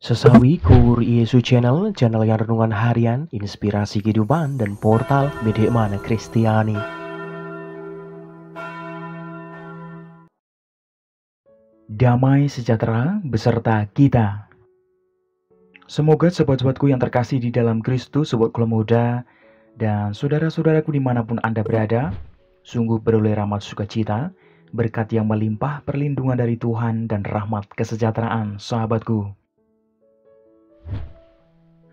Sesawi Kur Yesu Channel, channel yang renungan harian, inspirasi kehidupan, dan portal Media Mana Kristiani. Damai sejahtera beserta kita. Semoga sobat-sobatku yang terkasih di dalam Kristus, sobat keluarga muda, dan saudara-saudaraku dimanapun Anda berada, sungguh beroleh rahmat sukacita, berkat yang melimpah, perlindungan dari Tuhan, dan rahmat kesejahteraan sahabatku.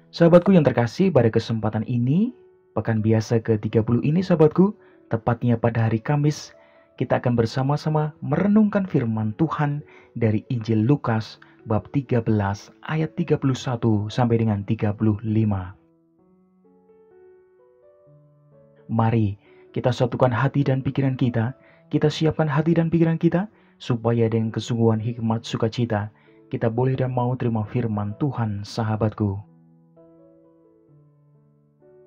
Sahabatku yang terkasih, pada kesempatan ini, pekan biasa ke-30 ini sahabatku, tepatnya pada hari Kamis, kita akan bersama-sama merenungkan firman Tuhan dari Injil Lukas bab 13 ayat 31 sampai dengan 35. Mari kita satukan hati dan pikiran kita siapkan hati dan pikiran kita, supaya dengan kesungguhan hikmat sukacita, kita boleh dan mau terima firman Tuhan sahabatku.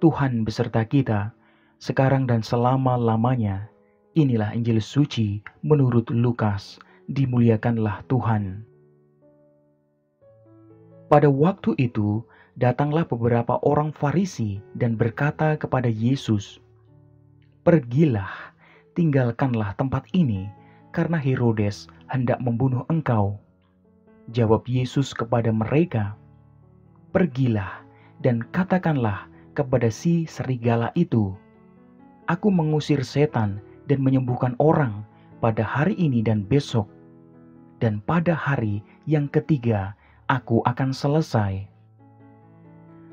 Tuhan beserta kita, sekarang dan selama-lamanya. Inilah Injil suci menurut Lukas, dimuliakanlah Tuhan. Pada waktu itu, datanglah beberapa orang Farisi dan berkata kepada Yesus, "Pergilah, tinggalkanlah tempat ini, karena Herodes hendak membunuh engkau." Jawab Yesus kepada mereka, "Pergilah dan katakanlah kepada si serigala itu, aku mengusir setan dan menyembuhkan orang pada hari ini dan besok, dan pada hari yang ketiga aku akan selesai.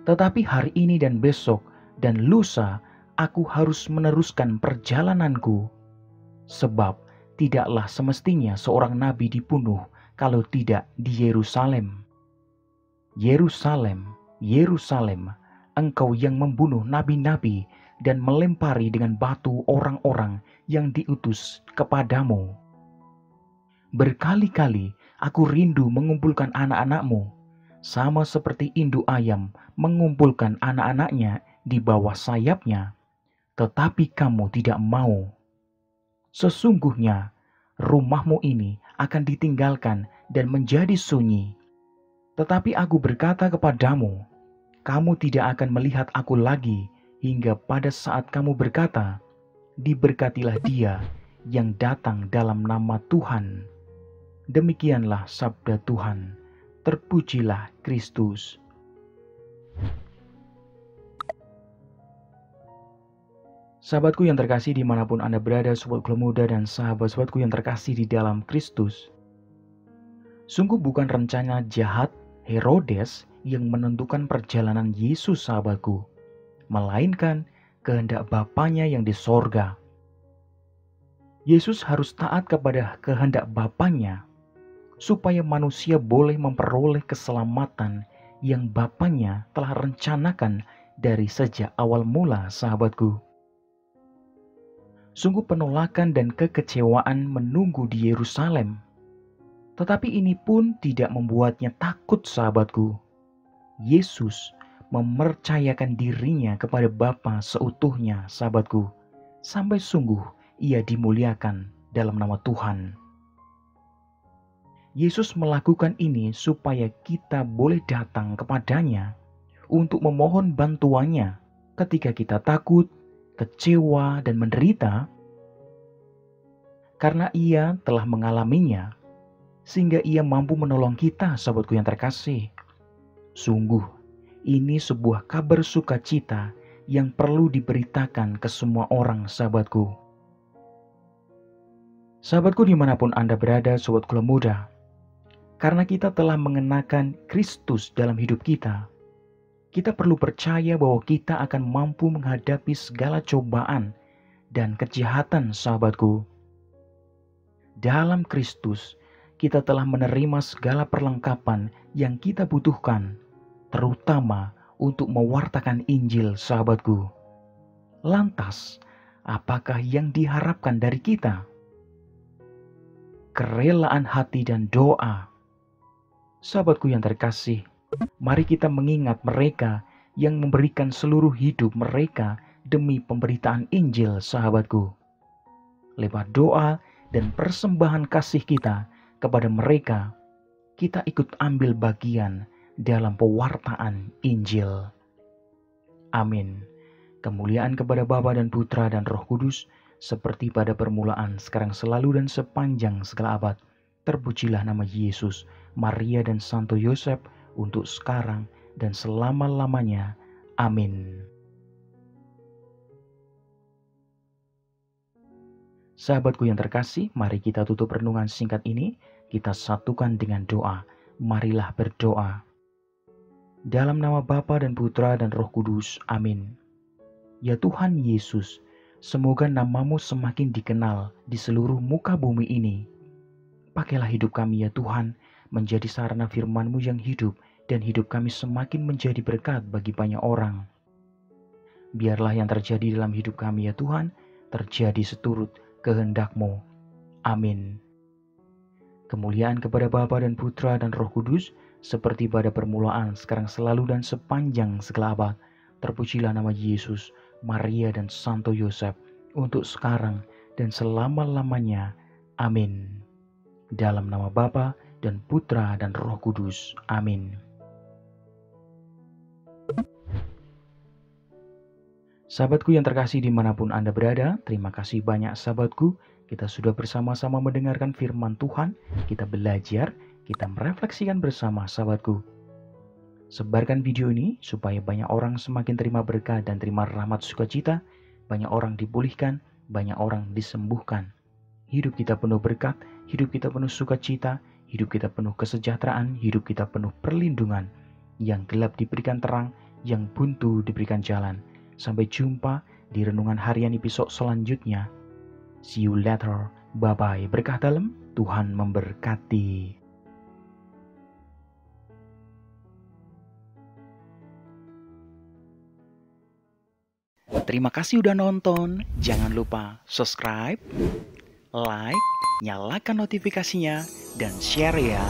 Tetapi hari ini dan besok dan lusa aku harus meneruskan perjalananku, sebab tidaklah semestinya seorang nabi dibunuh kalau tidak di Yerusalem. Yerusalem, Yerusalem, engkau yang membunuh nabi-nabi dan melempari dengan batu orang-orang yang diutus kepadamu. Berkali-kali aku rindu mengumpulkan anak-anakmu, sama seperti induk ayam mengumpulkan anak-anaknya di bawah sayapnya, tetapi kamu tidak mau. Sesungguhnya rumahmu ini akan ditinggalkan dan menjadi sunyi. Tetapi aku berkata kepadamu, kamu tidak akan melihat aku lagi hingga pada saat kamu berkata, diberkatilah dia yang datang dalam nama Tuhan. Demikianlah sabda Tuhan. Terpujilah Kristus." Sahabatku yang terkasih dimanapun Anda berada, sobat keluarga muda dan sahabat-sahabatku yang terkasih di dalam Kristus. Sungguh bukan rencana jahat Herodes yang menentukan perjalanan Yesus sahabatku, melainkan kehendak Bapanya yang di sorga. Yesus harus taat kepada kehendak Bapanya, supaya manusia boleh memperoleh keselamatan yang Bapanya telah rencanakan dari sejak awal mula sahabatku. Sungguh penolakan dan kekecewaan menunggu di Yerusalem. Tetapi ini pun tidak membuatnya takut sahabatku. Yesus mempercayakan dirinya kepada Bapa seutuhnya sahabatku, sampai sungguh ia dimuliakan dalam nama Tuhan. Yesus melakukan ini supaya kita boleh datang kepadanya untuk memohon bantuannya ketika kita takut, kecewa, dan menderita, karena ia telah mengalaminya, sehingga ia mampu menolong kita sahabatku yang terkasih. Sungguh, ini sebuah kabar sukacita yang perlu diberitakan ke semua orang sahabatku. Sahabatku dimanapun Anda berada, sobat keluarga muda, karena kita telah mengenakan Kristus dalam hidup kita, kita perlu percaya bahwa kita akan mampu menghadapi segala cobaan dan kejahatan sahabatku. Dalam Kristus, kita telah menerima segala perlengkapan yang kita butuhkan, terutama untuk mewartakan Injil sahabatku. Lantas, apakah yang diharapkan dari kita? Kerelaan hati dan doa. Sahabatku yang terkasih, mari kita mengingat mereka yang memberikan seluruh hidup mereka demi pemberitaan Injil sahabatku. Lewat doa dan persembahan kasih kita kepada mereka, kita ikut ambil bagian dalam pewartaan Injil. Amin. Kemuliaan kepada Bapa dan Putra dan Roh Kudus, seperti pada permulaan, sekarang selalu dan sepanjang segala abad. Terpujilah nama Yesus, Maria dan Santo Yosef, untuk sekarang dan selama-lamanya. Amin. Sahabatku yang terkasih, mari kita tutup renungan singkat ini. Kita satukan dengan doa. Marilah berdoa. Dalam nama Bapa dan Putra dan Roh Kudus. Amin. Ya Tuhan Yesus, semoga namamu semakin dikenal di seluruh muka bumi ini. Pakailah hidup kami ya Tuhan, menjadi sarana firman-Mu yang hidup, dan hidup kami semakin menjadi berkat bagi banyak orang. Biarlah yang terjadi dalam hidup kami ya Tuhan, terjadi seturut kehendak-Mu. Amin. Kemuliaan kepada Bapa dan Putra dan Roh Kudus, seperti pada permulaan, sekarang selalu dan sepanjang segala abad. Terpujilah nama Yesus, Maria dan Santo Yosef, untuk sekarang dan selama-lamanya. Amin. Dalam nama Bapa dan Putra dan Roh Kudus. Amin. Sahabatku yang terkasih dimanapun Anda berada, terima kasih banyak sahabatku. Kita sudah bersama-sama mendengarkan firman Tuhan, kita belajar, kita merefleksikan bersama sahabatku. Sebarkan video ini supaya banyak orang semakin terima berkat dan terima rahmat sukacita, banyak orang dipulihkan, banyak orang disembuhkan. Hidup kita penuh berkat, hidup kita penuh sukacita, hidup kita penuh kesejahteraan, hidup kita penuh perlindungan. Yang gelap diberikan terang, yang buntu diberikan jalan. Sampai jumpa di renungan harian episode selanjutnya. See you later. Bye-bye. Berkah dalam, Tuhan memberkati. Terima kasih udah nonton. Jangan lupa subscribe, like, nyalakan notifikasinya, dan share ya.